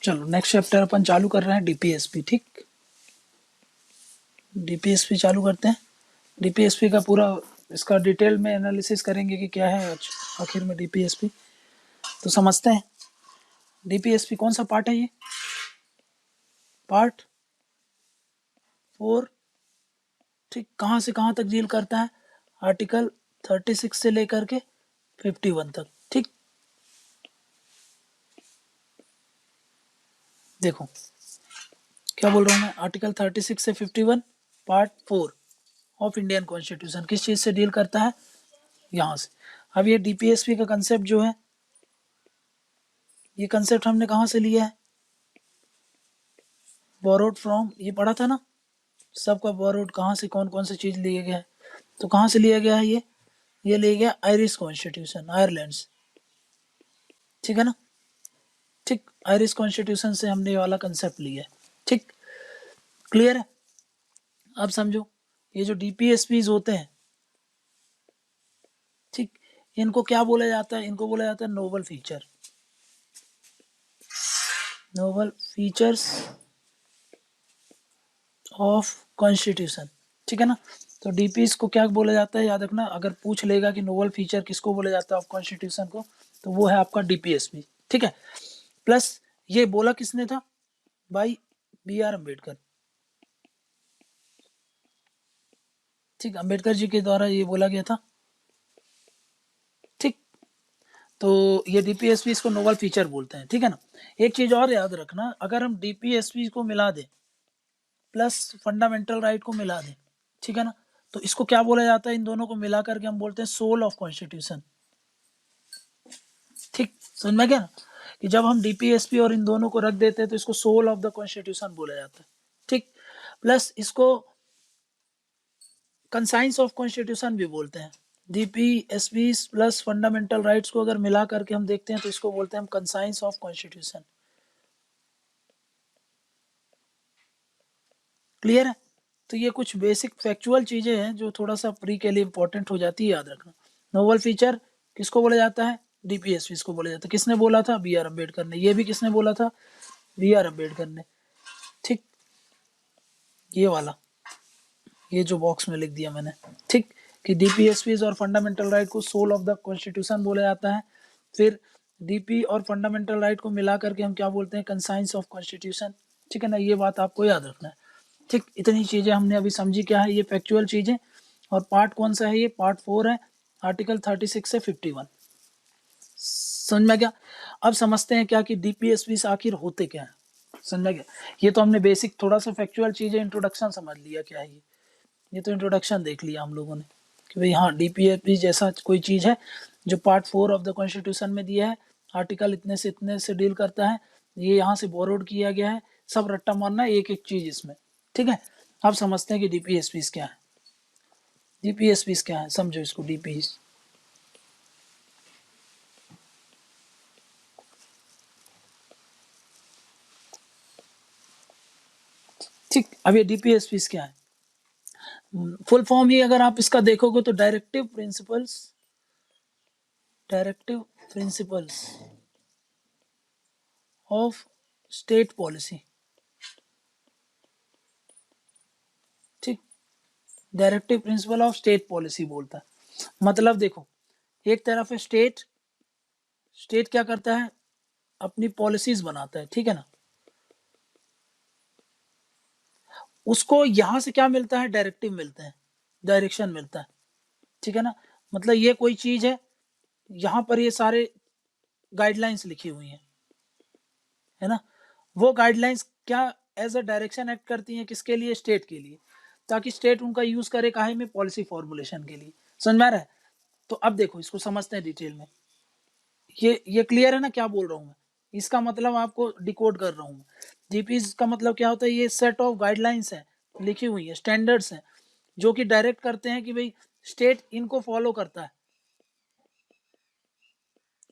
चलो next chapter अपन चालू कर रहे हैं डीपीएसपी। ठीक, डीपीएसपी चालू करते हैं। डीपीएसपी का पूरा इसका डिटेल में एनालिसिस करेंगे कि क्या है आखिर में डीपीएसपी। तो समझते हैं डीपीएसपी कौन सा पार्ट है। ये पार्ट 4। ठीक, कहाँ से कहाँ तक डील करता है? आर्टिकल 36 से लेकर के 51 तक। ठीक, देखो क्या बोल रहा हूँ मैं, आर्टिकल 36 से 51 पार्ट 4 ऑफ इंडियन कॉन्स्टिट्यूशन किस चीज से डील करता है? यहाँ से। अब ये डीपीएसपी का कंसेप्ट जो है, ये कंसेप्ट हमने कहाँ से लिया है? बोरोड फ्रॉम, ये पढ़ा था ना सबका, बोरोड कहाँ से कौन कौन सी चीज लिया गया है। तो कहाँ से लिया गया है? ये लिया गया आयरिश कॉन्स्टिट्यूशन, आयरलैंड से। ठीक है ना? ठीक, आयरिश कॉन्स्टिट्यूशन से हमने ये वाला कंसेप्ट लिया है। ठीक, क्लियर है? अब समझो ये जो डीपीएसपीज होते हैं, ठीक, इनको क्या बोला जाता है? इनको बोला जाता है noble feature, noble features of constitution. ठीक है ना? तो डीपीएस को क्या बोला जाता है, याद रखना। अगर पूछ लेगा कि नोबल फीचर किसको बोला जाता है ऑफ कॉन्स्टिट्यूशन को, तो वो है आपका डीपीएसपी। ठीक है, प्लस ये बोला किसने था? भाई बी आर अम्बेडकर। ठीक, अम्बेडकर जी के द्वारा ये बोला गया था। ठीक, तो ये डीपीएसपी इसको नोबल फीचर बोलते हैं। ठीक है ना? एक चीज और याद रखना, अगर हम डीपीएसपी को मिला दें प्लस फंडामेंटल राइट को मिला दें, ठीक है ना, तो इसको क्या बोला जाता है? इन दोनों को मिला करके हम बोलते हैं सोल ऑफ कॉन्स्टिट्यूशन। ठीक, समझ में गया ना कि जब हम डीपीएसपी और इन दोनों को रख देते हैं तो इसको सोल ऑफ द कॉन्स्टिट्यूशन बोला जाता है। ठीक, प्लस इसको कंसाइंस ऑफ कॉन्स्टिट्यूशन भी बोलते हैं। डीपीएसपी प्लस फंडामेंटल राइट्स को अगर मिला करके हम देखते हैं तो इसको बोलते हैं हम कंसाइंस ऑफ कॉन्स्टिट्यूशन। क्लियर है? तो ये कुछ बेसिक फैक्चुअल चीजें हैं जो थोड़ा सा प्री के लिए इंपॉर्टेंट हो जाती है, याद रखना। नोबल फीचर किसको बोला जाता है? डीपीएसपी को बोला जाता है। किसने बोला था? बी आर अम्बेडकर ने। ये भी किसने बोला था? बी आर अम्बेडकर ने। ठीक, ये वाला, ये जो बॉक्स में लिख दिया मैंने, ठीक, कि डीपीएसपी और फंडामेंटल राइट को सोल ऑफ द कॉन्स्टिट्यूशन बोला जाता है। फिर डीपी और फंडामेंटल राइट को मिला करके हम क्या बोलते हैं? Conscience of constitution. ठीक है ना? ये बात आपको याद रखना है। ठीक, इतनी चीजें हमने अभी समझी क्या है, ये फैक्चुअल चीजें। और पार्ट कौन सा है? ये पार्ट 4 है, आर्टिकल 36 से 51। समझ में गया? अब समझते हैं क्या कि डीपीएसपी आखिर होते क्या है। समझ में गया? ये तो हमने बेसिक थोड़ा सा फैक्चुअल चीजें, इंट्रोडक्शन समझ लिया क्या है ये तो इंट्रोडक्शन देख लिया हम लोगों ने कि भाई हाँ, डीपीएसपी जैसा कोई चीज है जो पार्ट 4 ऑफ द कॉन्स्टिट्यूशन में दिया है, आर्टिकल इतने से डील करता है, ये यहाँ से बोरोड किया गया है, सब रट्टा मारना है एक एक चीज इसमें। ठीक है, अब समझते हैं कि डीपीएसपी क्या है। डीपीएसपी क्या है, समझो इसको। डीपीएस, ठीक, अब ये डीपीएसपी क्या है? फुल फॉर्म ही अगर आप इसका देखोगे तो directive principles of state policy. ठीक, directive principle of state policy बोलता है। मतलब देखो, एक तरफ है स्टेट क्या करता है? अपनी पॉलिसीज बनाता है। ठीक है ना? उसको यहां से क्या मिलता है? डायरेक्टिव मिलते हैं, डायरेक्शन मिलता है। ठीक है ना? मतलब ये कोई चीज है, यहां पर ये सारे गाइडलाइंस लिखी हुई हैं, है ना? वो गाइडलाइंस क्या एज अ डायरेक्शन एक्ट करती हैं? किसके लिए? स्टेट के लिए, ताकि स्टेट उनका यूज करे काहे में? पॉलिसी फॉर्मुलेशन के लिए। समझ में आ रहा है? तो अब देखो इसको समझते हैं डिटेल में। ये क्लियर है ना क्या बोल रहा हूँ मैं? इसका मतलब आपको डिकोड कर रहा हूँ। जीपीस का मतलब क्या होता है? ये सेट ऑफ गाइडलाइंस है, लिखी हुई है, स्टैंडर्ड्स हैं, जो कि डायरेक्ट करते हैं कि भाई स्टेट इनको फॉलो करता है,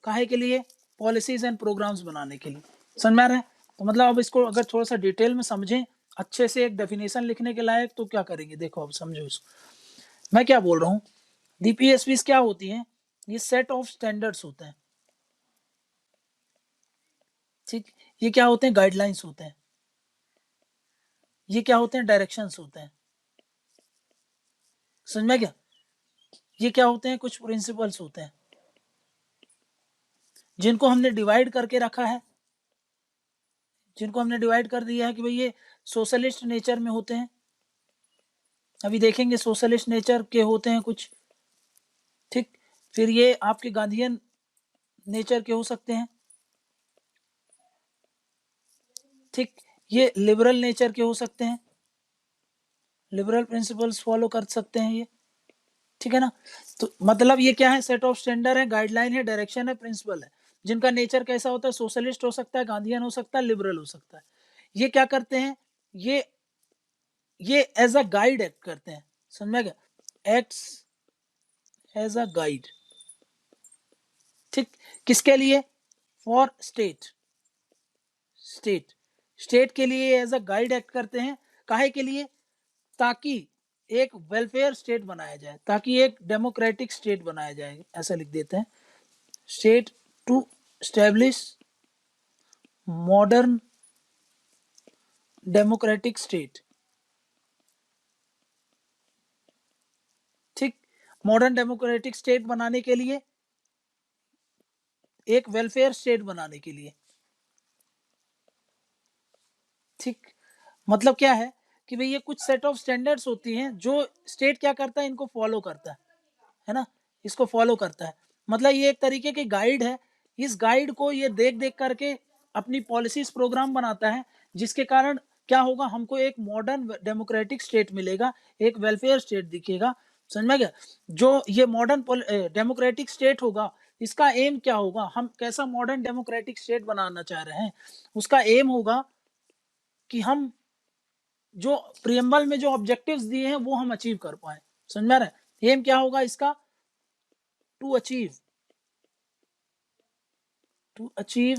काहे के लिए? पॉलिसीज एंड प्रोग्राम्स बनाने के लिए। समझ में आ रहा है? तो मतलब अब इसको अगर थोड़ा सा डिटेल में समझें अच्छे से, एक डेफिनेशन लिखने के लायक, तो क्या करेंगे देखो, अब समझो इसको। मैं क्या बोल रहा हूँ डीपीएसपी क्या होती हैं? ये सेट ऑफ स्टैंडर्ड्स होते हैं, ठीक। ये क्या होते हैं? गाइडलाइंस होते हैं। ये क्या होते हैं? डायरेक्शंस होते हैं। समझ में क्या? ये क्या होते हैं? कुछ प्रिंसिपल्स होते हैं जिनको हमने डिवाइड करके रखा है, जिनको हमने डिवाइड कर दिया है कि भाई ये सोशलिस्ट नेचर में होते हैं। अभी देखेंगे सोशलिस्ट नेचर के होते हैं कुछ, ठीक। फिर ये आपके गांधीयन नेचर के हो सकते हैं, ठीक। ये लिबरल नेचर के हो सकते हैं, लिबरल प्रिंसिपल्स फॉलो कर सकते हैं ये, ठीक है ना। तो मतलब ये क्या है? सेट ऑफ स्टैंडर्ड है, गाइडलाइन है, डायरेक्शन है, प्रिंसिपल है, जिनका नेचर कैसा होता है? सोशलिस्ट हो सकता है, गांधीयन हो सकता है, लिबरल हो सकता है। ये क्या करते हैं? ये ये एज अ गाइड एक्ट करते हैं। समझ में क्या? एक्ट्स एज अ गाइड, ठीक। किसके लिए? फॉर स्टेट, स्टेट स्टेट के लिए एज अ गाइड एक्ट करते हैं। काहे के लिए? ताकि एक वेलफेयर स्टेट बनाया जाए, ताकि एक डेमोक्रेटिक स्टेट बनाया जाए, ऐसा लिख देते हैं। State to establish modern democratic state, ठीक। मॉडर्न डेमोक्रेटिक स्टेट बनाने के लिए, एक वेलफेयर स्टेट बनाने के लिए, ठीक। मतलब क्या है कि भाई ये कुछ सेट ऑफ स्टैंडर्ड्स होती हैं जो स्टेट क्या करता है? इनको फॉलो करता है ना, इसको फॉलो करता है। मतलब ये एक तरीके की गाइड है। इस गाइड को ये देख देख करके अपनी पॉलिसीज प्रोग्राम बनाता है, जिसके कारण क्या होगा? हमको एक मॉडर्न डेमोक्रेटिक स्टेट मिलेगा, एक वेलफेयर स्टेट दिखेगा। समझ में गया? जो ये मॉडर्न डेमोक्रेटिक स्टेट होगा, इसका एम क्या होगा? हम कैसा मॉडर्न डेमोक्रेटिक स्टेट बनाना चाह रहे हैं? उसका एम होगा कि हम जो प्रियम्बल में जो ऑब्जेक्टिव्स दिए हैं वो हम अचीव कर पाए। समझ में आ रहा है? एम क्या होगा इसका? To achieve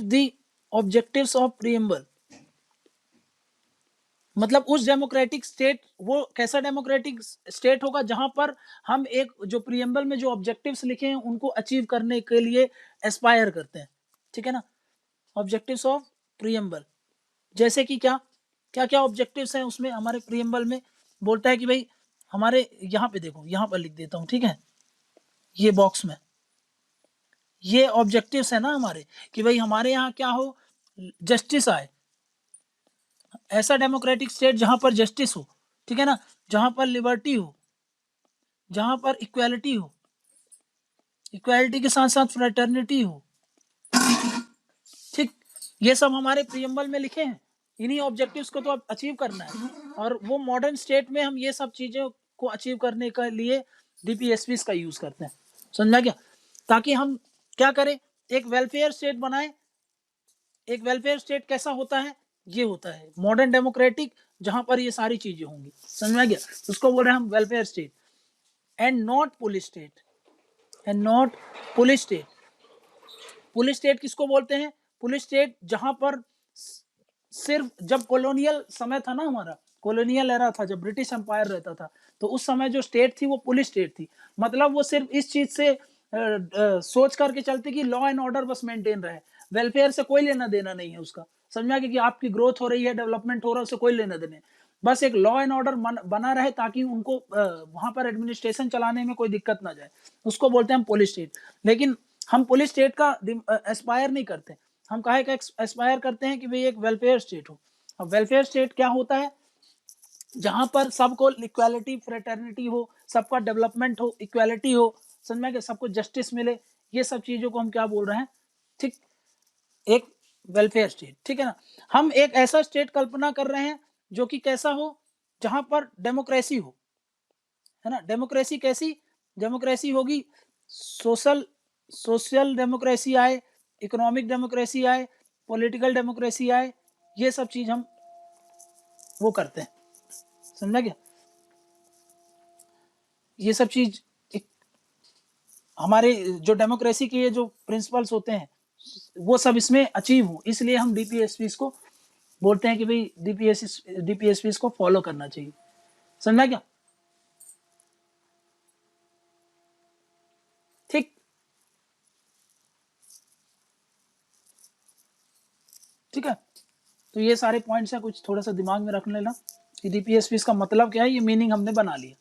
the objectives of preamble. मतलब उस डेमोक्रेटिक स्टेट, वो कैसा डेमोक्रेटिक स्टेट होगा जहां पर हम एक जो प्रियम्बल में जो ऑब्जेक्टिव्स लिखे हैं उनको अचीव करने के लिए एस्पायर करते हैं, ठीक है ना। ऑब्जेक्टिव्स ऑफ प्रियम्बल, जैसे कि क्या क्या क्या ऑब्जेक्टिव्स हैं उसमें हमारे प्रियम्बल में? बोलता है कि भाई हमारे यहाँ पे देखो, यहाँ पर लिख देता हूँ, ठीक है। ये बॉक्स में ये ऑब्जेक्टिव्स है ना हमारे, कि भाई हमारे यहाँ क्या हो? जस्टिस आए, ऐसा डेमोक्रेटिक स्टेट जहां पर जस्टिस हो, ठीक है ना, जहां पर लिबर्टी हो, जहां पर इक्वालिटी हो, इक्वालिटी के साथ साथ फ्रेटर्निटी हो, ठीक। ये सब हमारे प्रियम्बल में लिखे हैं। इन्हीं ऑब्जेक्टिव्स को तो अब अचीव करना है, और वो मॉडर्न स्टेट में हम ये सब चीजों को अचीव करने के लिए डीपीएसपी का यूज करते हैं। समझा क्या? ताकि हम क्या करें? एक वेलफेयर स्टेट बनाए। एक वेलफेयर स्टेट कैसा होता है? ये होता है मॉडर्न डेमोक्रेटिक, जहां पर ये सारी चीजें होंगी। समझ में गया? उसको बोल रहे हैं हम welfare state, and not police state, and not police state. Police state किसको बोलते हैं? पुलिस स्टेट जहां पर सिर्फ, जब कॉलोनियल समय था ना, हमारा कॉलोनियल एरा था, जब ब्रिटिश एम्पायर रहता था, तो उस समय जो स्टेट थी वो पुलिस स्टेट थी। मतलब वो सिर्फ इस चीज से सोच करके चलती कि लॉ एंड ऑर्डर बस मेंटेन रहे, वेलफेयर से कोई लेना देना नहीं है उसका। समझा कि आपकी ग्रोथ हो रही है, डेवलपमेंट हो रहा है, उससे कोई लेना देना, बस एक लॉ एंड ऑर्डर बना रहे, ताकि उनको वहां पर एडमिनिस्ट्रेशन चलाने में कोई दिक्कत ना जाए। उसको बोलते हैं हम पुलिस स्टेट। लेकिन हम पुलिस स्टेट का एस्पायर नहीं करते। हम काहे का एस्पायर करते हैं कि भाई एक वेलफेयर स्टेट हो। अब वेलफेयर स्टेट क्या होता है? जहां पर सबको इक्वालिटी, फ्रेटर्निटी हो, सबका डेवलपमेंट हो, इक्वालिटी हो, समझ में कि सबको जस्टिस मिले। ये सब चीजों को हम क्या बोल रहे हैं? ठीक, एक वेलफेयर स्टेट, ठीक है ना। हम एक ऐसा स्टेट कल्पना कर रहे हैं जो कि कैसा हो? जहां पर डेमोक्रेसी हो, है ना। डेमोक्रेसी कैसी? डेमोक्रेसी होगी सोशल, सोशल डेमोक्रेसी आए, इकोनॉमिक डेमोक्रेसी आए, पॉलिटिकल डेमोक्रेसी आए। ये सब चीज हम वो करते हैं। समझा क्या? ये सब चीज हमारे जो डेमोक्रेसी के जो प्रिंसिपल्स होते हैं वो सब इसमें अचीव हो, इसलिए हम डीपीएसपी को बोलते हैं कि भाई डीपीएसपी को फॉलो करना चाहिए। समझा क्या? ठीक है, तो ये सारे पॉइंट्स हैं, कुछ थोड़ा सा दिमाग में रख लेना कि डीपीएसपी का मतलब क्या है, ये मीनिंग हमने बना लिया।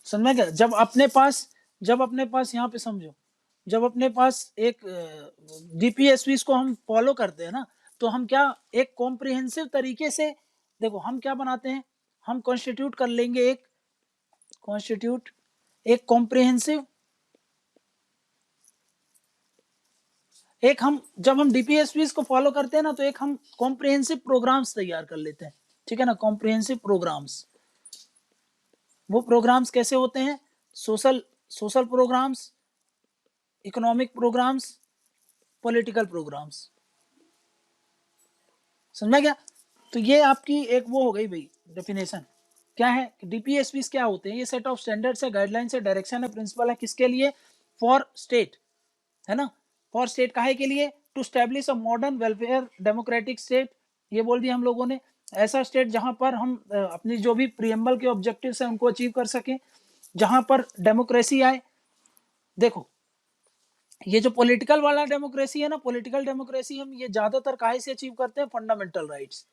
समझ में क्या, जब अपने पास यहाँ पे समझो, जब अपने पास एक डीपीएसपी को हम फॉलो करते हैं ना, तो हम क्या एक कॉम्प्रिहेंसिव तरीके से, देखो हम क्या बनाते हैं, हम कॉन्स्टिट्यूट कर लेंगे एक कॉम्प्रिहेंसिव, एक हम जब हम डीपीएसपी को फॉलो करते हैं ना, तो एक हम कॉम्प्रिहेंसिव प्रोग्राम्स तैयार कर लेते हैं, ठीक है ना, कॉम्प्रिहेंसिव प्रोग्राम्स। वो प्रोग्राम्स कैसे होते हैं, social programmes, economic programmes, political programmes. समझा क्या, तो ये आपकी एक वो हो गई भाई डेफिनेशन। क्या है डीपीएसपी क्या होते हैं, ये सेट ऑफ स्टैंडर्ड्स है, गाइडलाइंस है, डायरेक्शन है, प्रिंसिपल है, किसके लिए, फॉर स्टेट, है ना, फॉर स्टेट काहे के लिए, to establish a modern welfare democratic state, ये बोल दिया हम लोगों ने, ऐसा स्टेट जहां पर हम अपनी जो भी प्रीएम्बल के ऑब्जेक्टिव्स हैं उनको अचीव कर सकें, जहां पर डेमोक्रेसी आए। देखो ये जो पॉलिटिकल वाला डेमोक्रेसी है ना, पॉलिटिकल डेमोक्रेसी हम ये ज्यादातर काहे से अचीव करते हैं, फंडामेंटल राइट्स।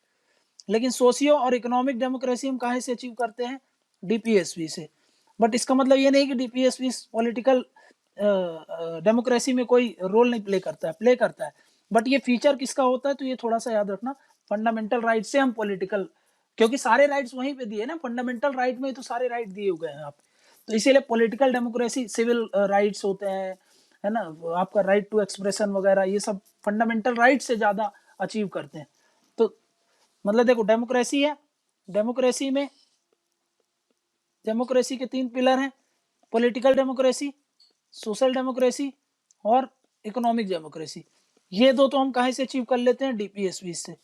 लेकिन सोशियो और इकोनॉमिक डेमोक्रेसी हम काहे से अचीव करते हैं, डीपीएसपी से। बट इसका मतलब ये नहीं कि डीपीएसपी पॉलिटिकल डेमोक्रेसी में कोई रोल नहीं प्ले करता है, बट ये फीचर किसका होता है, तो ये थोड़ा सा याद रखना, फंडामेंटल राइट से हम पॉलिटिकल, क्योंकि सारे राइट्स वहीं पे दिए ना, फंडामेंटल राइट में तो सारे राइट दिए हुए हैं आप, तो इसीलिए पॉलिटिकल डेमोक्रेसी सिविल राइट्स होते हैं, है ना, आपका राइट टू एक्सप्रेशन वगैरह, ये सब फंडामेंटल राइट से ज्यादा अचीव करते हैं। तो मतलब देखो डेमोक्रेसी है, डेमोक्रेसी में डेमोक्रेसी के 3 पिलर हैं, पॉलिटिकल डेमोक्रेसी, सोशल डेमोक्रेसी और इकोनॉमिक डेमोक्रेसी। ये दो तो हम कहाँ से अचीव कर लेते हैं, डीपीएसपी से,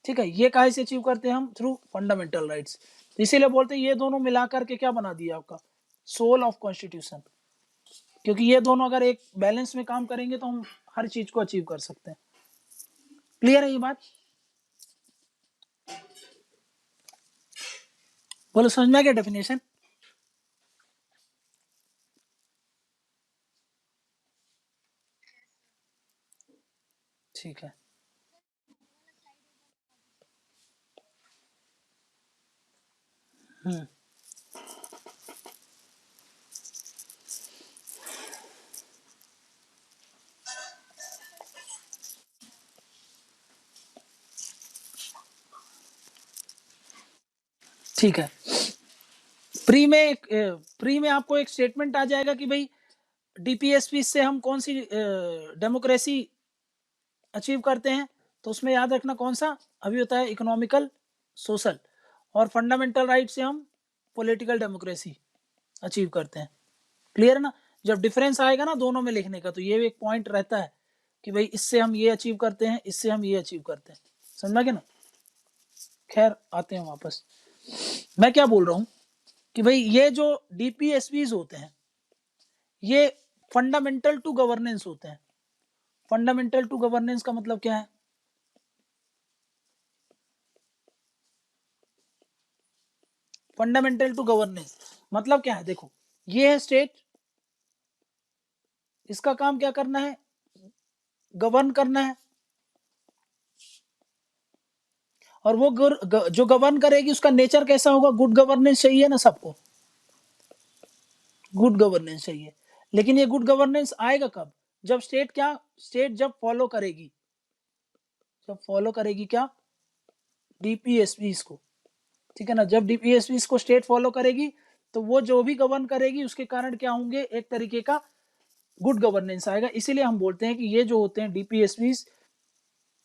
ठीक है, ये कहाँ से अचीव करते हैं हम, थ्रू फंडामेंटल राइट्स। इसीलिए बोलते हैं ये दोनों मिलाकर के क्या बना दिया आपका, सोल ऑफ कॉन्स्टिट्यूशन, क्योंकि ये दोनों अगर एक बैलेंस में काम करेंगे तो हम हर चीज को अचीव कर सकते हैं। क्लियर है ये बात, बोलो समझ में आ गया डेफिनेशन। ठीक है, ठीक है। प्री में आपको एक स्टेटमेंट आ जाएगा कि भाई डीपीएसपी से हम कौन सी डेमोक्रेसी अचीव करते हैं, तो उसमें याद रखना कौन सा, अभी होता है इकोनॉमिकल, सोशल, और फंडामेंटल राइट से हम पॉलिटिकल डेमोक्रेसी अचीव करते हैं। क्लियर है ना, जब डिफरेंस आएगा ना दोनों में लिखने का, तो ये एक पॉइंट रहता है कि भाई इससे हम ये अचीव करते हैं, इससे हम ये अचीव करते हैं। समझ गए ना, खैर आते हैं वापस, मैं क्या बोल रहा हूँ कि भाई ये जो डीपीएसपी होते हैं ये फंडामेंटल टू गवर्नेंस होते हैं। फंडामेंटल टू गवर्नेंस का मतलब क्या है, फंडामेंटल टू गवर्नेंस मतलब क्या है, देखो ये है स्टेट, इसका काम क्या करना है, गवर्न करना है, और वो जो गवर्न करेगी उसका नेचर कैसा होगा, गुड गवर्नेंस चाहिए ना सबको, गुड गवर्नेंस चाहिए। लेकिन ये गुड गवर्नेंस आएगा कब, जब स्टेट जब फॉलो करेगी, क्या, डीपीएसपी को, ठीक है ना, जब डीपीएसपी को स्टेट फॉलो करेगी तो वो जो भी गवर्न करेगी उसके कारण क्या होंगे, एक तरीके का गुड गवर्नेंस आएगा। इसीलिए हम बोलते हैं कि ये जो होते हैं डीपीएसपी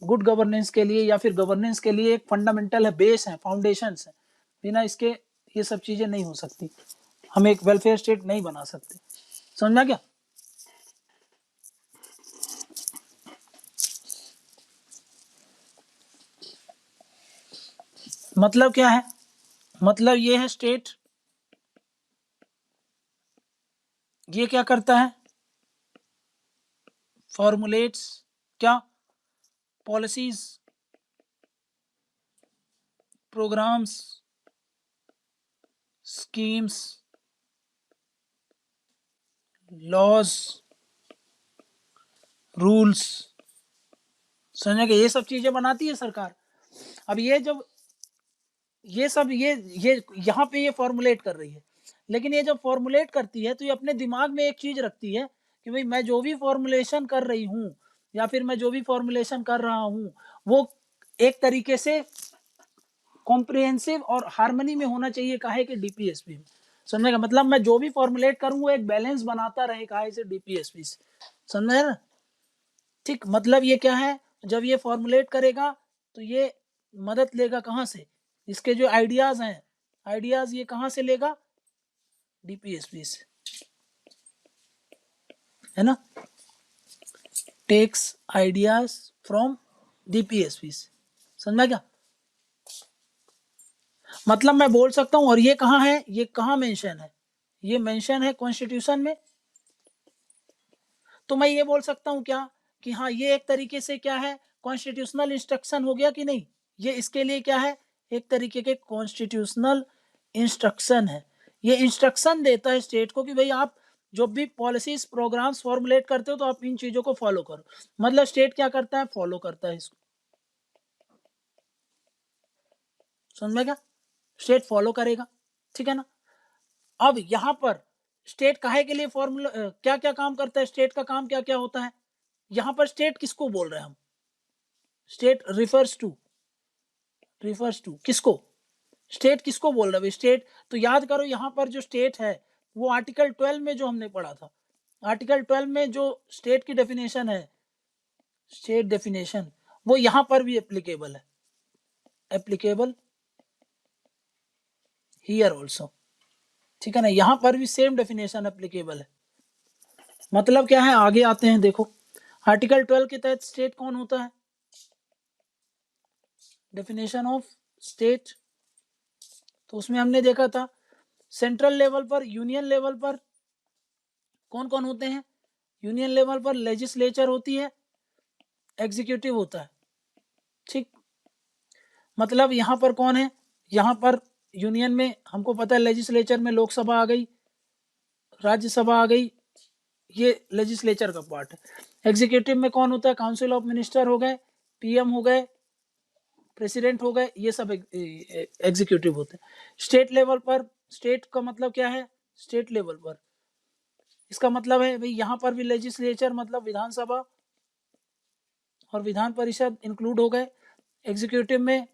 गुड गवर्नेंस के लिए या फिर गवर्नेंस के लिए एक फंडामेंटल है, बेस है, फाउंडेशन है, बिना इसके ये सब चीजें नहीं हो सकती, हम एक वेलफेयर स्टेट नहीं बना सकते। समझना क्या, मतलब क्या है, मतलब ये है स्टेट, ये क्या करता है, फॉर्मुलेट्स क्या, policies, programmes, schemes, laws, rules, समझ गए, ये सब चीजें बनाती है सरकार। अब ये जब ये सब ये यहाँ पे ये फॉर्मुलेट कर रही है, लेकिन ये जब फॉर्मुलेट करती है तो ये अपने दिमाग में एक चीज रखती है कि भाई मैं जो भी फॉर्मुलेशन कर रही हूँ या फिर मैं जो भी फॉर्मुलेशन कर रहा हूँ वो एक तरीके से कॉम्प्रिहेंसिव और हार्मनी में होना चाहिए, काहे के डीपीएसपी में। समझने का मतलब मैं जो भी फॉर्मुलेट करूँ वो एक बैलेंस बनाता रहे, काहे से डीपीएसपी से। समझे ना? ठीक, मतलब ये क्या है, जब ये फॉर्मुलेट करेगा तो ये मदद लेगा कहाँ से, इसके जो आइडियाज हैं, आइडियाज ये कहाँ से लेगा, डीपीएसपी से, है ना, टेक्स आइडियाज फ्रॉम डीपीएसपी से। समझ में क्या? मतलब मैं बोल सकता हूं, और ये कहाँ है, ये कहाँ मेंशन है, ये मेंशन है कॉन्स्टिट्यूशन में। तो मैं ये बोल सकता हूं क्या कि हाँ ये एक तरीके से क्या है, कॉन्स्टिट्यूशनल इंस्ट्रक्शन हो गया कि नहीं, ये इसके लिए क्या है, एक तरीके के कॉन्स्टिट्यूशनल इंस्ट्रक्शन है। ये इंस्ट्रक्शन देता है स्टेट को कि भाई आप जो भी पॉलिसीज प्रोग्राम्स फॉर्मुलेट करते हो तो आप इन चीजों को फॉलो करो। मतलब स्टेट क्या करता है, फॉलो करता है इसको। समझ में क्या? स्टेट फॉलो करेगा, ठीक है ना। अब यहां पर स्टेट काहे के लिए फॉर्मूला क्या क्या काम करता है, स्टेट का काम क्या क्या होता है, यहां पर स्टेट किसको बोल रहे हैं हम, स्टेट रिफर्स टू किसको, स्टेट किसको बोल रहे हैं स्टेट, तो याद करो यहां पर जो स्टेट है वो आर्टिकल 12 में जो हमने पढ़ा था, आर्टिकल 12 में जो स्टेट की डेफिनेशन है, स्टेट डेफिनेशन, वो यहां पर भी एप्लीकेबल है, एप्लीकेबल हियर ऑल्सो, ठीक है ना, यहां पर भी सेम डेफिनेशन एप्लीकेबल है। मतलब क्या है, आगे आते हैं, देखो आर्टिकल 12 के तहत स्टेट कौन होता है, डेफिनेशन ऑफ स्टेट, तो उसमें हमने देखा था सेंट्रल लेवल पर, यूनियन लेवल पर कौन कौन होते हैं, यूनियन लेवल पर लेजिस्लेचर होती है, एग्जीक्यूटिव होता है, ठीक। मतलब यहां पर कौन है, यहां पर यूनियन में हमको पता है लेजिस्लेचर में लोकसभा आ गई, राज्यसभा आ गई, ये लेजिस्लेचर का पार्ट है। एग्जीक्यूटिव में कौन होता है, काउंसिल ऑफ मिनिस्टर हो गए, पीएम हो गए, प्रेसिडेंट हो गए, ये सब एग्जीक्यूटिव होते हैं। स्टेट लेवल पर, स्टेट का मतलब क्या है, स्टेट लेवल पर, इसका मतलब है भाई यहां पर भी लेजिस्लेचर मतलब विधानसभा और विधान परिषद इंक्लूड हो गए। एग्जीक्यूटिव में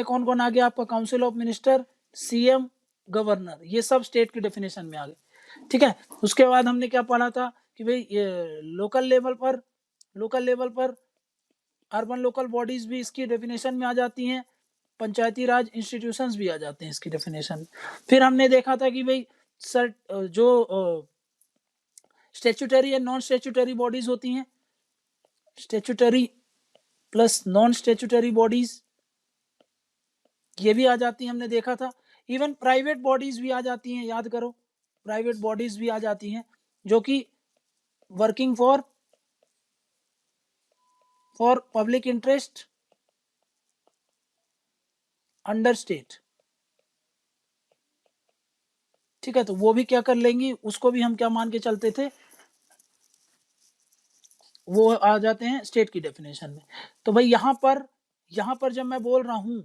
कौन कौन आ गया आपका, council of minister, CM, governor, ये सब स्टेट की डेफिनेशन में आ गए, ठीक है। उसके बाद हमने क्या पढ़ा था कि भाई ये लोकल लेवल पर अर्बन लोकल बॉडीज भी इसकी डेफिनेशन में आ जाती हैं, पंचायती राज इंस्टीट्यूशंस भी आ जाते हैं इसकी डेफिनेशन। फिर हमने देखा था कि भाई सर जो statutory and non statutory bodies होती हैं, statutory plus non statutory bodies ये भी आ जाती हैं, हमने देखा था। इवन प्राइवेट बॉडीज भी आ जाती हैं, याद करो प्राइवेट बॉडीज भी आ जाती हैं जो कि working for public interest under state, ठीक है। तो वो भी क्या कर लेंगी, उसको भी हम क्या मान के चलते थे, वो आ जाते हैं स्टेट की डेफिनेशन में। तो भाई यहां पर जब मैं बोल रहा हूं,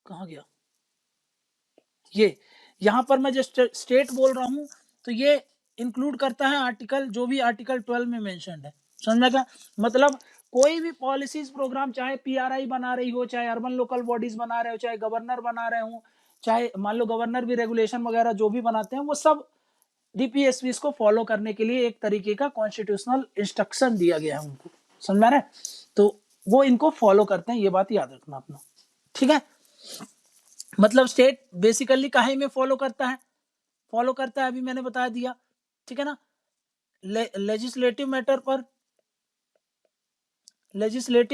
कहां गया ये, यहां पर मैं जो स्टेट बोल रहा हूं तो ये इंक्लूड करता है आर्टिकल, जो भी आर्टिकल 12 में मेंशन्ड है। समझ में क्या? मतलब कोई भी पॉलिसीज प्रोग्राम, चाहे पीआरआई बना रही हो, चाहे अर्बन लोकल बॉडीज बना रहे हो, चाहे गवर्नर बना रहे हो, चाहे मान लो गवर्नर भी रेगुलेशन वगैरह जो भी बनाते हैं, वो सब डीपीएसपी को फॉलो करने के लिए एक तरीके का कॉन्स्टिट्यूशनल इंस्ट्रक्शन दिया गया है उनको, समझ में आ रहा है? तो वो इनको फॉलो करते हैं, ये बात याद रखना अपना, ठीक है। मतलब स्टेट बेसिकली काहे में फॉलो करता है, अभी मैंने बता दिया, ठीक है ना। लेजिस्लेटिव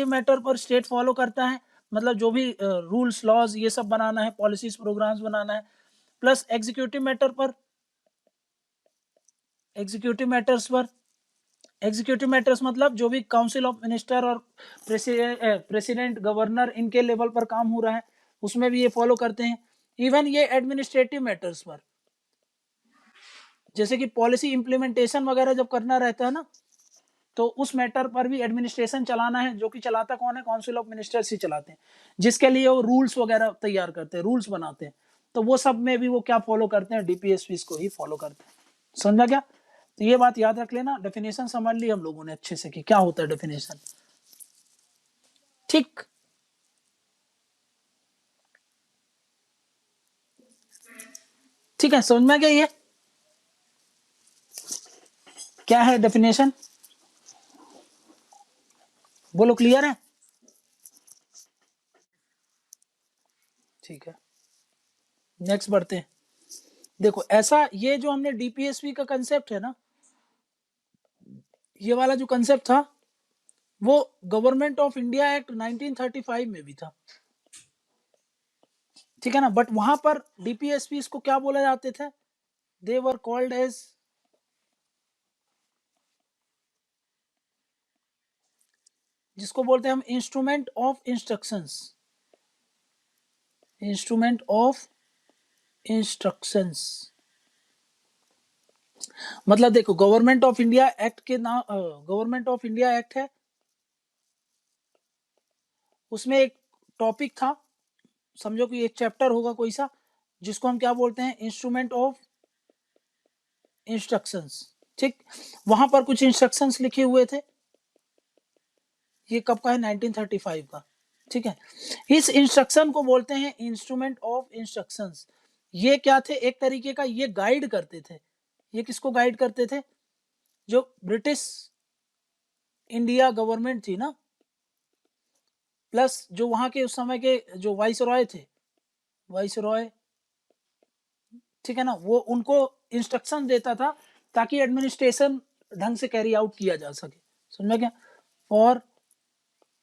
मैटर पर स्टेट फॉलो करता है, मतलब जो भी रूल्स लॉज ये सब बनाना है, पॉलिसीज प्रोग्राम्स बनाना है। प्लस एग्जीक्यूटिव मैटर्स मतलब जो भी काउंसिल ऑफ मिनिस्टर और प्रेसिडेंट, गवर्नर, इनके लेवल पर काम हो रहा है उसमें भी ये फॉलो करते हैं। इवन ये एडमिनिस्ट्रेटिव मैटर्स पर, जैसे कि पॉलिसी इंप्लीमेंटेशन वगैरह जब करना रहता है ना, तो उस मैटर पर भी एडमिनिस्ट्रेशन चलाना है, जो कि चलाता कौन है, काउंसिल ऑफ मिनिस्टर्स ही चलाते हैं, जिसके लिए वो रूल्स वगैरह तैयार करते हैं, रूल्स बनाते हैं। तो वो सब में भी वो क्या फॉलो करते हैं, डीपीएसपी को ही फॉलो करते हैं। समझा क्या? तो ये बात याद रख लेना। डेफिनेशन समझ ली हम लोगों ने अच्छे से कि क्या होता है डेफिनेशन। ठीक, ठीक है, समझ में क्या ये क्या है डेफिनेशन? बोलो, क्लियर है? ठीक है, नेक्स्ट बढ़ते हैं। देखो ऐसा, ये जो हमने डीपीएसपी का कंसेप्ट है ना, ये वाला जो कंसेप्ट था वो गवर्नमेंट ऑफ इंडिया एक्ट 1935 में भी था, ठीक है ना। बट वहां पर डीपीएसपी इसको क्या बोला जाते थे, दे वर कॉल्ड एज, जिसको बोलते हैं हम instrument of instructions, instrument of instructions. मतलब देखो, गवर्नमेंट ऑफ इंडिया एक्ट के नाम, गवर्नमेंट ऑफ इंडिया एक्ट है, उसमें एक टॉपिक था, समझो कि एक चैप्टर होगा कोई सा, जिसको हम क्या बोलते हैं, इंस्ट्रूमेंट ऑफ इंस्ट्रक्शंस। ठीक, वहां पर कुछ इंस्ट्रक्शंस लिखे हुए थे, ये कब का है, 1935 का, ठीक है। इस इंस्ट्रक्शन को बोलते हैं इंस्ट्रूमेंट ऑफ इंस्ट्रक्शंस। ये क्या थे, एक तरीके का ये गाइड करते थे। ये किसको गाइड करते थे, जो ब्रिटिश इंडिया गवर्नमेंट थी ना, प्लस जो वहां के उस समय के जो वाइस रॉय थे, वाइस रॉय, ठीक है ना, वो उनको इंस्ट्रक्शन देता था ताकि एडमिनिस्ट्रेशन ढंग से कैरी आउट किया जा सके। समझ में क्या, फॉर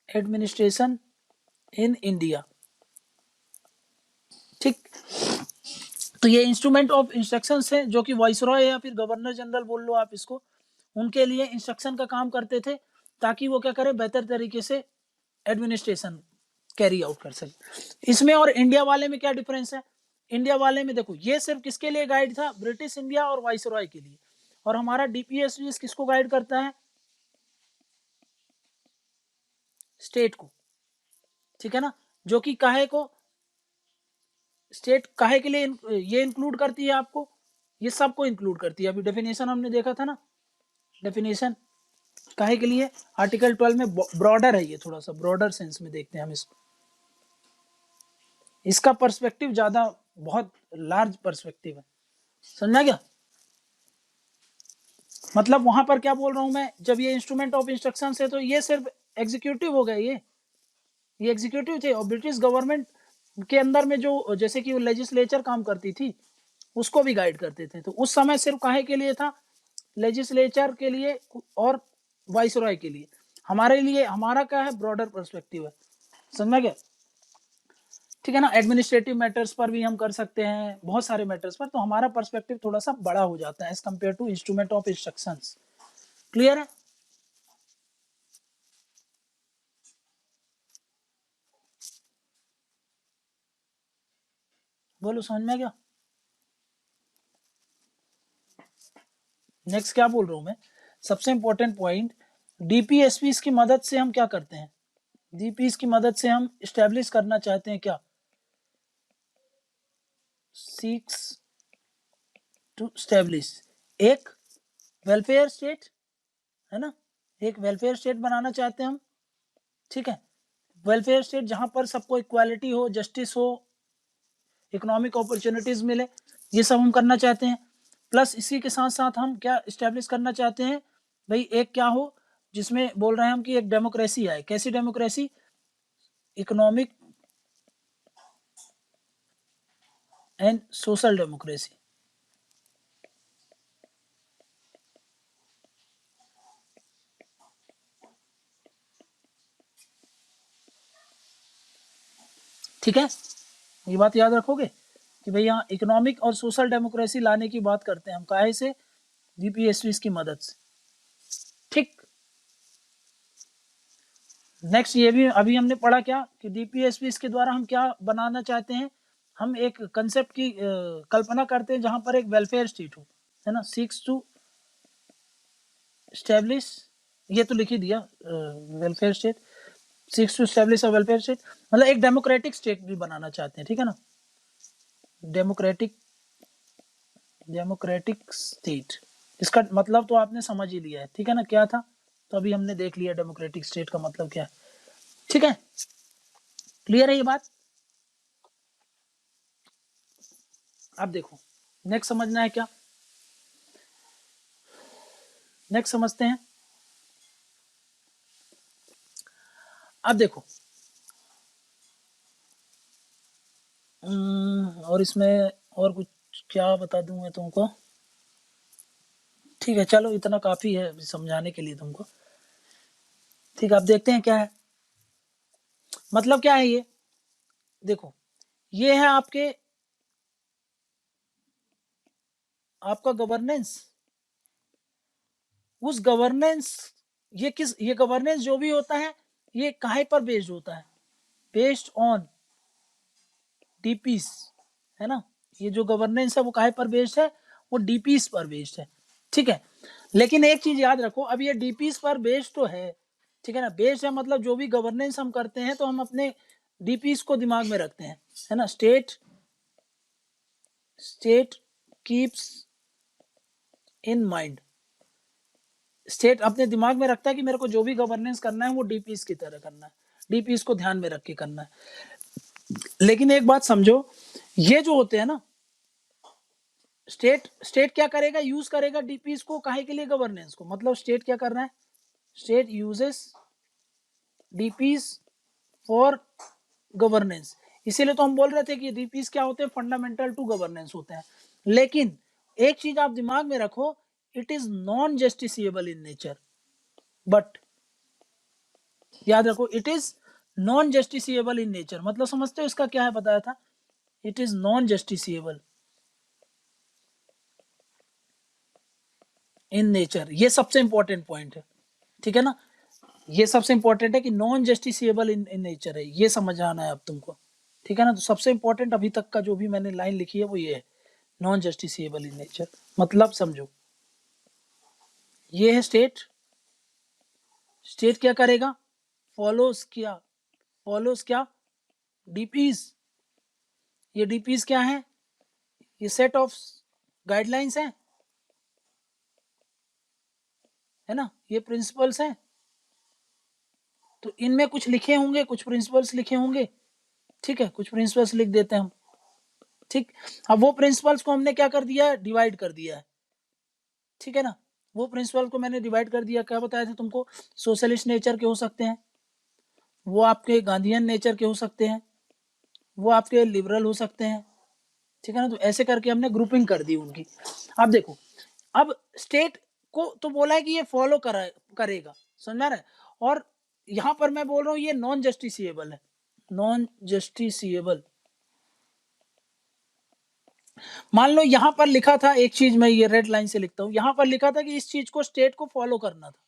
एडमिनिस्ट्रेशन इन इंडिया। ठीक, तो ये इंस्ट्रूमेंट ऑफ इंस्ट्रक्शन है, जो कि वाइसरॉय या फिर गवर्नर जनरल बोल लो आप इसको, उनके लिए इंस्ट्रक्शन का काम करते थे, ताकि वो क्या करे, बेहतर तरीके से एडमिनिस्ट्रेशन कैरी आउट कर सके। इसमें और इंडिया वाले में क्या डिफरेंस है, इंडिया वाले में देखो, ये सिर्फ किसके लिए गाइड था, ब्रिटिश इंडिया और वाइसरॉय के लिए, और हमारा डीपीएसपी किसको गाइड करता है, स्टेट को, ठीक है ना, जो कि काहे को, स्टेट काहे के लिए ये इंक्लूड करती है आपको, ये सबको इंक्लूड करती है। अभी डेफिनेशन हमने देखा था ना, डेफिनेशन काहे के लिए, आर्टिकल 12 में ब्रॉडर है, ये थोड़ा सा ब्रॉडर सेंस में देखते हैं हम इसको, इसका पर्सपेक्टिव ज्यादा, बहुत लार्ज पर्सपेक्टिव है। समझा क्या, मतलब वहां पर क्या बोल रहा हूं मैं, जब ये इंस्ट्रूमेंट ऑफ इंस्ट्रक्शन है तो ये सिर्फ एग्जीक्यूटिव हो गए, ये एग्जीक्यूटिव थे, और ब्रिटिश गवर्नमेंट के अंदर में जो, जैसे कि वो लेजिस्लेचर काम करती थी, उसको भी गाइड करते थे। तो उस समय सिर्फ काहे के लिए था, लेजिस्लेचर के लिए और वाइसरॉय के लिए। हमारे लिए, हमारा क्या है, ब्रॉडर पर्सपेक्टिव है। समझ गया, ठीक है ना। एडमिनिस्ट्रेटिव मैटर्स पर भी हम कर सकते हैं, बहुत सारे मैटर्स पर, तो हमारा पर्सपेक्टिव थोड़ा सा बड़ा हो जाता है as compare to instrument of instructions. Clear है? बोलो, समझ में क्या? नेक्स्ट क्या बोल रहा हूं मैं, सबसे इंपॉर्टेंट पॉइंट, डीपीएसपी की मदद से हम क्या करते हैं, डीपीएस की मदद से हम स्टैब्लिश करना चाहते हैं क्या, सीक्स टू स्टैब्लिश एक वेलफेयर स्टेट, है ना, एक वेलफेयर स्टेट बनाना चाहते हैं हम, ठीक है। वेलफेयर स्टेट जहां पर सबको इक्वालिटी हो, जस्टिस हो, इकोनॉमिक अपॉर्चुनिटीज मिले, ये सब हम करना चाहते हैं। प्लस इसी के साथ साथ हम क्या इस्टेब्लिश करना चाहते हैं भाई, एक क्या हो, जिसमें बोल रहे हैं हम कि एक डेमोक्रेसी आए। कैसी democracy, economic and social democracy. ठीक है, ये बात याद रखोगे कि भाई यहाँ इकोनॉमिक और सोशल डेमोक्रेसी लाने की बात करते हैं हम, काहे से, डीपीएसपी की मदद से। ठीक, नेक्स्ट ये भी अभी हमने पढ़ा क्या कि डीपीएसपी के द्वारा हम क्या बनाना चाहते हैं, हम एक कंसेप्ट की कल्पना करते हैं जहां पर एक वेलफेयर स्टेट हो, है ना, सीक्स टू स्टैब्लिश, ये तो लिख ही दिया, welfare state, seeks to establish a welfare state, मतलब एक डेमोक्रेटिक स्टेट भी बनाना चाहते हैं, ठीक है ना, डेमोक्रेटिक स्टेट, इसका मतलब तो आपने समझ ही लिया है, ठीक है ना, क्या था, तो अभी हमने देख लिया डेमोक्रेटिक स्टेट का मतलब क्या है, ठीक है, क्लियर है ये बात। अब देखो नेक्स्ट समझना है क्या, नेक्स्ट समझते हैं। अब देखो और इसमें और कुछ क्या बता दूं मैं तुमको, ठीक है चलो इतना काफी है समझाने के लिए तुमको, ठीक है। अब देखते हैं क्या है, मतलब क्या है ये, देखो ये है आपका गवर्नेंस, उस गवर्नेंस, ये गवर्नेंस जो भी होता है ये काहे पर बेस्ड होता है, बेस्ड ऑन डीपीस, है ना, ये जो गवर्नेंस है वो काहे पर बेस्ड है, वो डीपीस पर बेस्ड है, ठीक है। लेकिन एक चीज याद रखो, अब ये डीपीस पर बेस्ड तो है, ठीक है ना, बेस्ड है मतलब जो भी गवर्नेंस हम करते हैं तो हम अपने डीपीस को दिमाग में रखते हैं, है ना, state keeps in mind, state अपने दिमाग में रखता है कि मेरे को जो भी गवर्नेंस करना है वो डीपीस की तरह करना है, डीपीस को ध्यान में रख के करना है। लेकिन एक बात समझो, ये जो होते हैं ना, स्टेट क्या करेगा, यूज करेगा डीपीस को काहे के लिए, गवर्नेंस को, मतलब स्टेट क्या कर रहा है, state uses DPs for governance, इसीलिए तो हम बोल रहे थे कि डीपीस क्या होते हैं, फंडामेंटल टू गवर्नेंस होते हैं। लेकिन एक चीज आप दिमाग में रखो, it is non justiciable in nature, but याद रखो it is non justiciable in nature, मतलब समझते हो इसका क्या है, बताया था, it is non justiciable in nature, ये सबसे इंपॉर्टेंट पॉइंट है, ठीक है ना, ये सबसे इंपॉर्टेंट है कि नॉन जस्टिसिएबल इन नेचर है, ये समझ आना है अब तुमको, ठीक है ना, तो सबसे इंपॉर्टेंट अभी तक का जो भी मैंने लाइन लिखी है वो ये है, नॉन जस्टिसिएबल इन नेचर, मतलब समझो ये है स्टेट, स्टेट क्या करेगा, फॉलोज क्या डीपीज, ये डीपीज क्या है, ये सेट ऑफ गाइडलाइंस है ना, ये प्रिंसिपल्स हैं, तो इनमें कुछ लिखे होंगे, कुछ प्रिंसिपल्स लिखे होंगे, ठीक है, कुछ प्रिंसिपल्स लिख देते हैं हम, ठीक। अब वो प्रिंसिपल्स को हमने क्या कर दिया है, डिवाइड कर दिया है, ठीक है ना, वो प्रिंसिपल को मैंने डिवाइड कर दिया, क्या बताया था तुमको, सोशलिस्ट नेचर के हो सकते हैं, वो आपके गांधीयन नेचर के हो सकते हैं, वो आपके लिबरल हो सकते हैं, ठीक है ना, तो ऐसे करके हमने ग्रुपिंग कर दी उनकी। अब देखो, अब स्टेट को तो बोला है कि ये फॉलो करेगा, समझ रहा है, और यहां पर मैं बोल रहा हूं ये नॉन जस्टिसिएबल है, नॉन जस्टिसिएबल, मान लो यहां पर लिखा था एक चीज, मैं ये रेड लाइन से लिखता हूं, यहां पर लिखा था कि इस चीज को स्टेट को फॉलो करना था,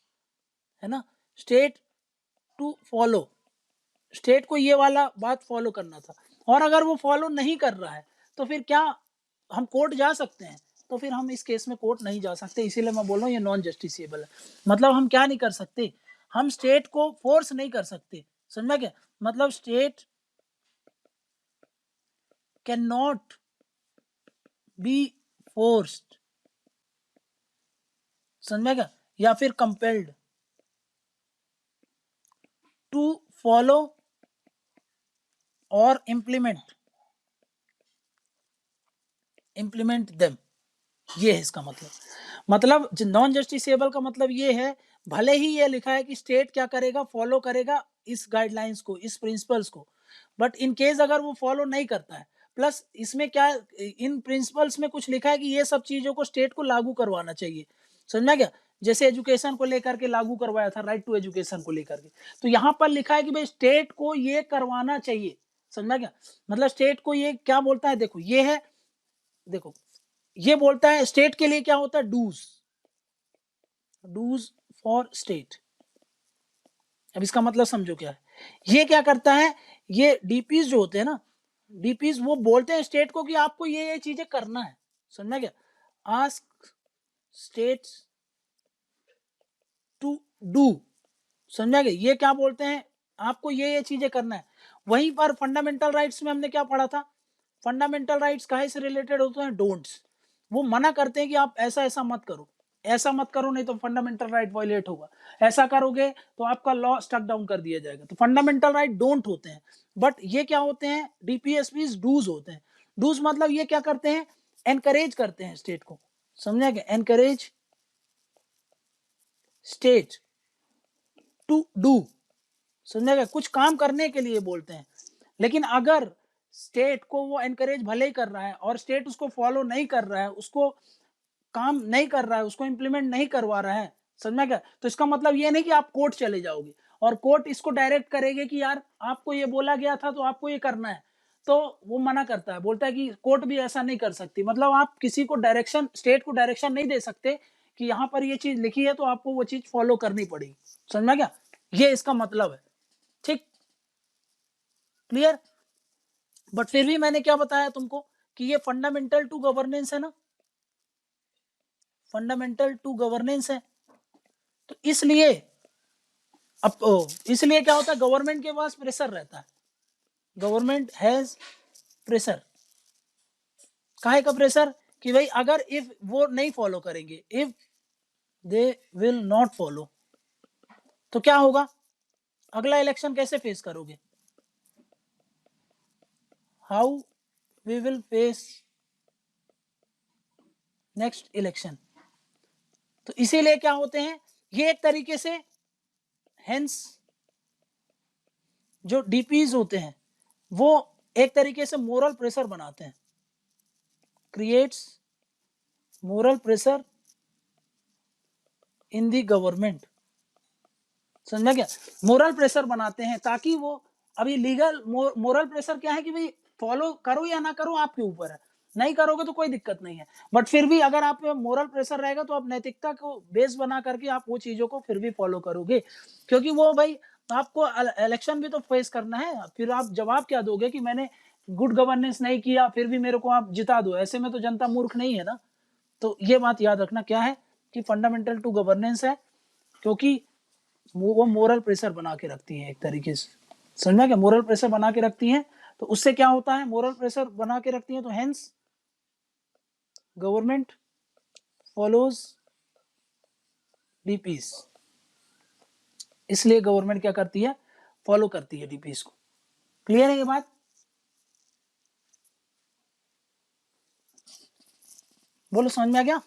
है ना, स्टेट टू फॉलो, स्टेट को ये वाला बात फॉलो करना था, और अगर वो फॉलो नहीं कर रहा है तो फिर क्या हम कोर्ट जा सकते हैं, तो फिर हम इस केस में कोर्ट नहीं जा सकते, इसीलिए मैं बोल रहा हूँ ये नॉन जस्टिसिएबल है, मतलब हम क्या नहीं कर सकते, हम स्टेट को फोर्स नहीं कर सकते, समझ क्या, मतलब state can not be forced, समझ क्या, या फिर कंपेल्ड टू फॉलो और इम्प्लीमेंट देम, ये है इसका मतलब नॉन जस्टिसेबल का मतलब ये है, भले ही ये लिखा है कि स्टेट क्या करेगा, फॉलो करेगा इस गाइडलाइंस को, इस प्रिंसिपल्स को, बट इन केस अगर वो फॉलो नहीं करता है, प्लस इसमें क्या, इन प्रिंसिपल्स में कुछ लिखा है कि ये सब चीजों को स्टेट को लागू करवाना चाहिए, समझना क्या, जैसे एजुकेशन को लेकर के लागू करवाया था, राइट टू एजुकेशन को लेकर के, तो यहाँ पर लिखा है कि भाई स्टेट को ये करवाना चाहिए, समझना क्या, मतलब स्टेट को ये क्या बोलता है, देखो ये है, देखो ये बोलता है स्टेट के लिए क्या होता है, डूज फॉर स्टेट, अब इसका मतलब समझो क्या है, ये क्या करता है, ये डीपीज जो होते हैं ना, डीपीज वो बोलते हैं स्टेट को कि आपको ये चीजें करना है, समझना क्या, आस्क स्टेट्स टू डू, समझा गया? ये क्या बोलते हैं, आपको ये चीजें करना है। वहीं पर फंडामेंटल राइट्स में हमने क्या पढ़ा था, फंडामेंटल राइट्स काहे से रिलेटेड होते हैं, डोंट्स। वो मना करते हैं कि आप ऐसा ऐसा मत करो, ऐसा मत करो, नहीं तो फंडामेंटल राइट वायलेट होगा, ऐसा करोगे तो आपका लॉ स्टक डाउन कर दिया जाएगा। तो फंडामेंटल राइट डोंट होते हैं, बट ये क्या होते हैं, डीपीएसपीज डूज होते हैं। डूज मतलब ये क्या करते हैं, एनकरेज करते हैं स्टेट को, समझा गया? एनकरेज स्टेट टू डू, समझा गया? कुछ काम करने के लिए बोलते हैं। लेकिन अगर स्टेट को वो एनकरेज भले ही कर रहा है और स्टेट उसको फॉलो नहीं कर रहा है, उसको काम नहीं कर रहा है, उसको इंप्लीमेंट नहीं करवा रहा है, समझ गया? तो इसका मतलब ये नहीं कि आप कोर्ट चले जाओगे और कोर्ट इसको डायरेक्ट करेगी कि यार आपको ये बोला गया था तो आपको ये करना है, तो वो मना करता है, बोलता है कि कोर्ट भी ऐसा नहीं कर सकती। मतलब आप किसी को डायरेक्शन, स्टेट को डायरेक्शन नहीं दे सकते कि यहाँ पर ये चीज लिखी है तो आपको वो चीज फॉलो करनी पड़ेगी, समझ गया? ये इसका मतलब है, ठीक, क्लियर? बट फिर भी मैंने क्या बताया तुमको कि ये फंडामेंटल टू गवर्नेंस है ना, फंडामेंटल टू गवर्नेंस है। तो इसलिए अब इसलिए क्या होता है, गवर्नमेंट के पास प्रेशर रहता है, गवर्नमेंट हैज प्रेशर। काहे का प्रेशर, कि भाई अगर इफ वो नहीं फॉलो करेंगे, if they will not follow, तो क्या होगा, अगला इलेक्शन कैसे फेस करोगे, how we will face next election. तो इसीलिए क्या होते हैं, ये एक तरीके से, हेंस जो डीपीज होते हैं वो एक तरीके से मोरल प्रेशर बनाते हैं, creates moral pressure in the government, समझा क्या? मोरल प्रेशर बनाते हैं ताकि वो, अभी लीगल मोरल प्रेशर क्या है कि भाई फॉलो करो या ना करो आपके ऊपर है, नहीं करोगे तो कोई दिक्कत नहीं है, बट फिर भी अगर आप पे मोरल प्रेशर रहेगा तो आप नैतिकता को बेस बना करके आप वो चीजों को फिर भी फॉलो करोगे, क्योंकि वो भाई आपको इलेक्शन भी तो फेस करना है, फिर आप जवाब क्या दोगे कि मैंने गुड गवर्नेंस नहीं किया फिर भी मेरे को आप जिता दो, ऐसे में तो जनता मूर्ख नहीं है ना। तो ये बात याद रखना क्या है कि फंडामेंटल टू गवर्नेंस है, क्योंकि वो मोरल प्रेशर बना के रखती है एक तरीके से, समझा क्या? मोरल प्रेशर बना के रखती है, तो उससे क्या होता है, मोरल प्रेशर बना के रखती है तो हेंस गवर्नमेंट फॉलोज डीपीस, इसलिए गवर्नमेंट क्या करती है, फॉलो करती है डीपीस को। क्लियर है ये बात? बोलो समझ में आ गया?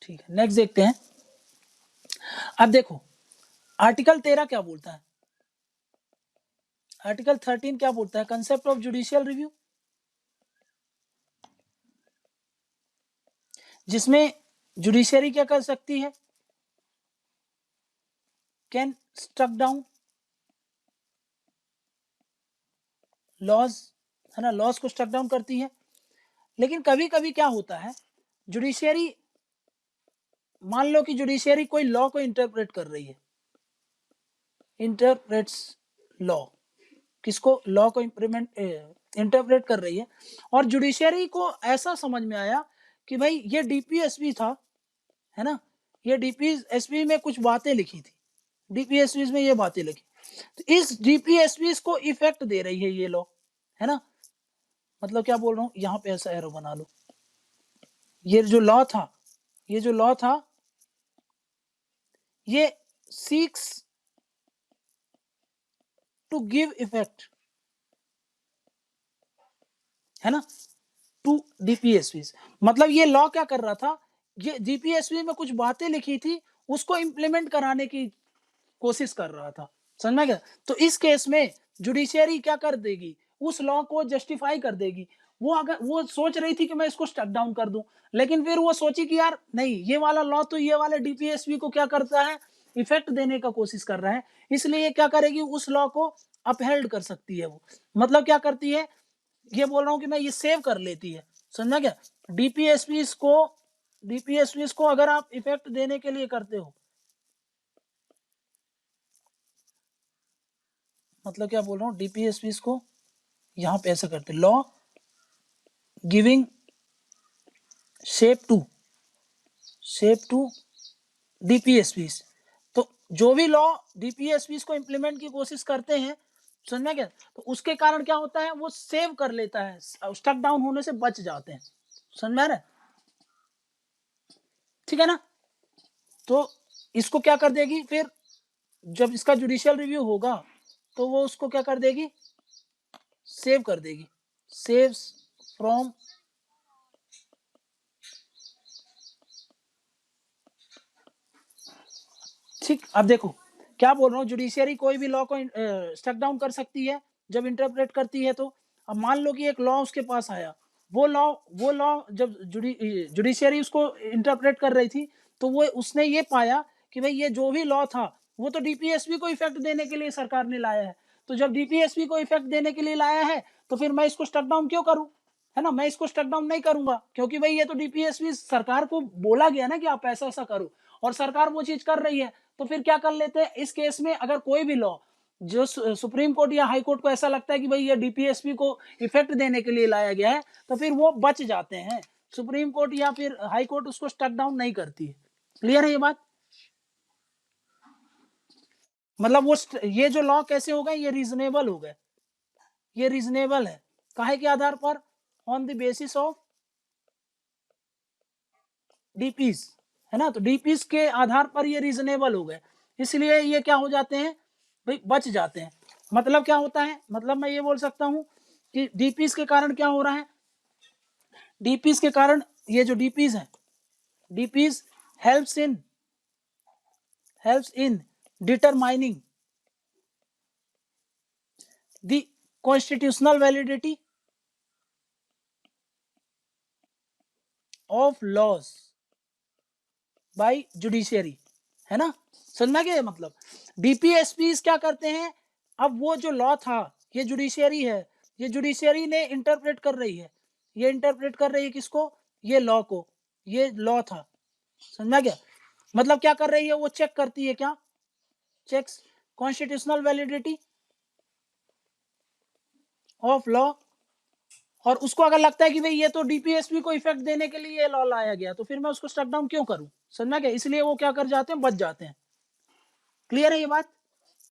ठीक है, नेक्स्ट देखते हैं। अब देखो आर्टिकल 13 क्या बोलता है, आर्टिकल 13 क्या बोलता है, कंसेप्ट ऑफ जुडिशियल रिव्यू, जिसमें जुडिशियरी क्या कर सकती है, कैन स्ट्रक डाउन लॉज, है ना, लॉज को स्ट्रक डाउन करती है। लेकिन कभी कभी क्या होता है, जुडिशियरी, मान लो कि जुडिशियरी कोई लॉ को इंटरप्रेट कर रही है, इंटरप्रेट्स लॉ, किसको, लॉ को इंप्लीमेंट इंटरप्रेट कर रही है, और जुडिशियरी को ऐसा समझ में आया कि भाई ये डीपीएसपी था, है ना, ये डीपीएसपी में कुछ बातें लिखी थी, डीपीएसपी में ये बातें लिखी, तो इस डीपीएसपी को इफेक्ट दे रही है ये लॉ, है ना। मतलब क्या बोल रहा हूँ, यहाँ पे ऐसा एरो बना लो, ये जो लॉ था, ये जो लॉ था ये सीक्स टू गिव इफेक्ट, है ना, टू डीपीएसपी। मतलब ये लॉ क्या कर रहा था, ये डीपीएसपी में कुछ बातें लिखी थी उसको इंप्लीमेंट कराने की कोशिश कर रहा था, समझ में गया? तो इस केस में जुडिशियरी क्या कर देगी, उस लॉ को जस्टिफाई कर देगी। वो अगर वो सोच रही थी कि मैं इसको स्टक डाउन कर दूं, लेकिन फिर वो सोची कि यार नहीं, ये वाला लॉ तो ये वाले डीपीएसपी को क्या करता है, इफेक्ट देने का कोशिश कर रहा है, इसलिए क्या करेगी, उस लॉ को अपहेल्ड कर सकती है वो। मतलब क्या करती है, ये बोल रहा हूं कि मैं ये सेव कर लेती है, समझा क्या? डीपीएसपी को, डीपीएसपी को अगर आप इफेक्ट देने के लिए करते हो, मतलब क्या बोल रहा हूँ, डीपीएसपी को यहां पे ऐसा करते, law giving shape to DPSP. तो जो भी लॉ डीपीएसपी को इंप्लीमेंट की कोशिश करते हैं, समझ में क्या, तो उसके कारण क्या होता है, वो सेव कर लेता है, स्टक डाउन होने से बच जाते हैं। समझ में आ रहा है? ठीक है ना। तो इसको क्या कर देगी फिर, जब इसका जुडिशियल रिव्यू होगा तो वो उसको क्या कर देगी, सेव कर देगी, सेव्स फ्रॉम, ठीक। अब देखो क्या बोल रहा हूँ, जुडिशियरी कोई भी लॉ को स्टक डाउन कर सकती है जब इंटरप्रेट करती है। तो अब मान लो कि एक लॉ उसके पास आया, वो लॉ जब जुडिशियरी उसको इंटरप्रेट कर रही थी, तो वो उसने ये पाया कि भाई ये जो भी लॉ था वो तो डीपीएसपी को इफेक्ट देने के लिए सरकार ने लाया है। तो जब डीपीएसपी को इफेक्ट देने के लिए लाया है, तो फिर मैं इसको स्टक डाउन क्यों करूं, है ना। मैं इसको स्टक डाउन नहीं करूंगा, क्योंकि भाई ये तो डीपीएसपी, सरकार को बोला गया ना कि आप ऐसा ऐसा करो, और सरकार वो चीज कर रही है। तो फिर क्या कर लेते हैं इस केस में, अगर कोई भी लॉ जो सुप्रीम कोर्ट या हाई कोर्ट को ऐसा लगता है कि भाई ये डीपीएसपी को इफेक्ट देने के लिए लाया गया है, तो फिर वो बच जाते हैं, सुप्रीम कोर्ट या फिर हाई कोर्ट उसको स्टक डाउन नहीं करती है। क्लियर है ये बात? मतलब वो ये जो लॉ कैसे हो गए, ये रीजनेबल हो गए, ये रीजनेबल है, काहे के आधार पर, on the basis of DPs, है ना। तो डीपीस के आधार पर ये रीजनेबल हो गए, इसलिए ये क्या हो जाते हैं भाई, बच जाते हैं। मतलब क्या होता है, मतलब मैं ये बोल सकता हूं कि डीपीस के कारण क्या हो रहा है, डीपीस के कारण ये जो डीपीस है, DPS helps in determining the constitutional validity of laws by judiciary, है ना। समझना क्या है मतलब, डीपीएसपी क्या करते हैं, अब वो जो लॉ था, ये जुडिशियरी है, ये जुडिशियरी ने इंटरप्रेट कर रही है, ये इंटरप्रेट कर रही है किसको, ये लॉ को, ये लॉ था। समझना क्या मतलब, क्या कर रही है, वो चेक करती है, क्या checks constitutional validity of law, और उसको अगर लगता है कि भाई ये तो डीपीएसपी को इफेक्ट देने के लिए ये लॉ लाया गया, तो फिर मैं उसको स्टक डाउन क्यों करूं। समझना क्या, इसलिए वो क्या कर जाते हैं, बच जाते हैं। क्लियर है ये बात?